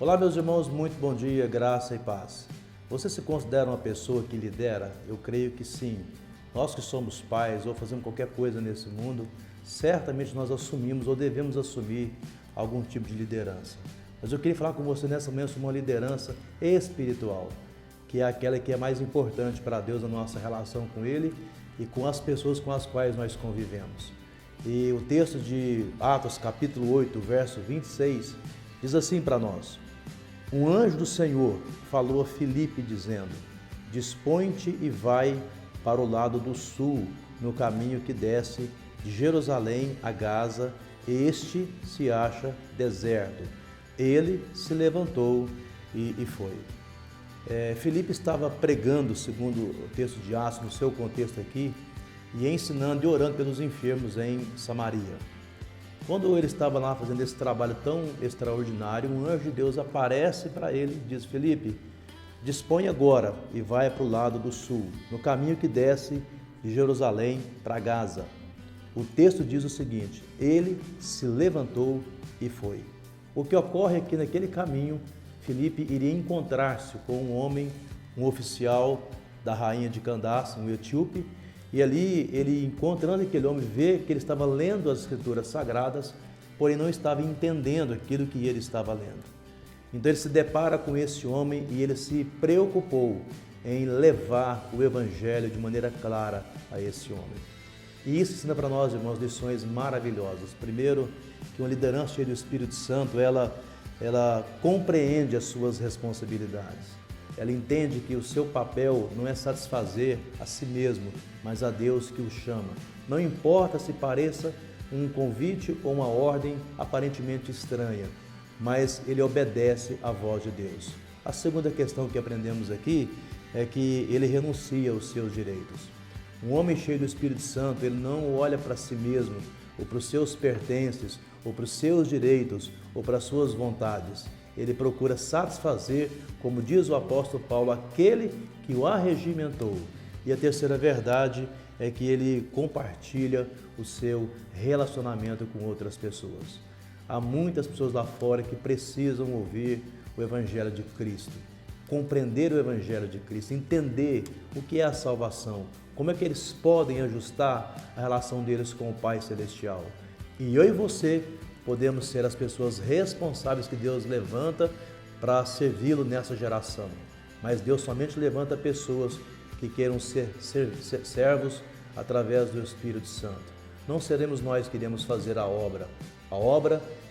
Olá, meus irmãos, muito bom dia, graça e paz. Você se considera uma pessoa que lidera? Eu creio que sim. Nós que somos pais ou fazemos qualquer coisa nesse mundo, certamente nós assumimos ou devemos assumir algum tipo de liderança. Mas eu queria falar com você nessa manhã sobre uma liderança espiritual, que é aquela que é mais importante para Deus na nossa relação com Ele e com as pessoas com as quais nós convivemos. E o texto de Atos capítulo 8, verso 26, diz assim para nós: um anjo do Senhor falou a Filipe dizendo: dispõe-te e vai para o lado do sul, no caminho que desce de Jerusalém a Gaza, este se acha deserto. Ele se levantou e foi. Filipe estava pregando, segundo o texto de Atos, no seu contexto aqui, e ensinando e orando pelos enfermos em Samaria. Quando ele estava lá fazendo esse trabalho tão extraordinário, um anjo de Deus aparece para ele e diz: Filipe, dispõe agora e vai para o lado do sul, no caminho que desce de Jerusalém para Gaza. O texto diz o seguinte: ele se levantou e foi. O que ocorre é que naquele caminho, Filipe iria encontrar-se com um homem, um oficial da rainha de Candace, um etíope, e ali ele, encontrando aquele homem, vê que ele estava lendo as escrituras sagradas, porém não estava entendendo aquilo que ele estava lendo. Então ele se depara com esse homem e ele se preocupou em levar o evangelho de maneira clara a esse homem. E isso ensina para nós, irmãos, lições maravilhosas. Primeiro, que uma liderança cheia do Espírito Santo, ela compreende as suas responsabilidades. Ela entende que o seu papel não é satisfazer a si mesmo, mas a Deus que o chama. Não importa se pareça um convite ou uma ordem aparentemente estranha, mas ele obedece à voz de Deus. A segunda questão que aprendemos aqui é que ele renuncia aos seus direitos. Um homem cheio do Espírito Santo, ele não olha para si mesmo, ou para os seus pertences, ou para os seus direitos, ou para as suas vontades. Ele procura satisfazer, como diz o apóstolo Paulo, aquele que o arregimentou. E a terceira verdade é que ele compartilha o seu relacionamento com outras pessoas. Há muitas pessoas lá fora que precisam ouvir o Evangelho de Cristo, compreender o Evangelho de Cristo, entender o que é a salvação, como é que eles podem ajustar a relação deles com o Pai Celestial. E eu e você podemos ser as pessoas responsáveis que Deus levanta para servi-lo nessa geração. Mas Deus somente levanta pessoas que queiram ser servos através do Espírito Santo. Não seremos nós que iremos fazer a obra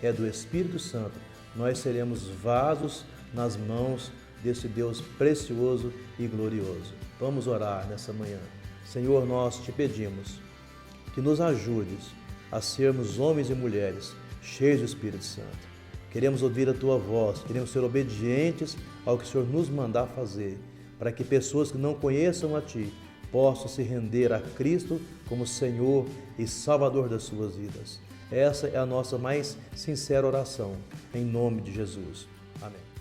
é do Espírito Santo. Nós seremos vasos nas mãos desse Deus precioso e glorioso. Vamos orar nessa manhã. Senhor, nós te pedimos que nos ajudes a sermos homens e mulheres cheios do Espírito Santo. Queremos ouvir a Tua voz, queremos ser obedientes ao que o Senhor nos mandar fazer, para que pessoas que não conheçam a Ti possam se render a Cristo como Senhor e Salvador das suas vidas. Essa é a nossa mais sincera oração, em nome de Jesus. Amém.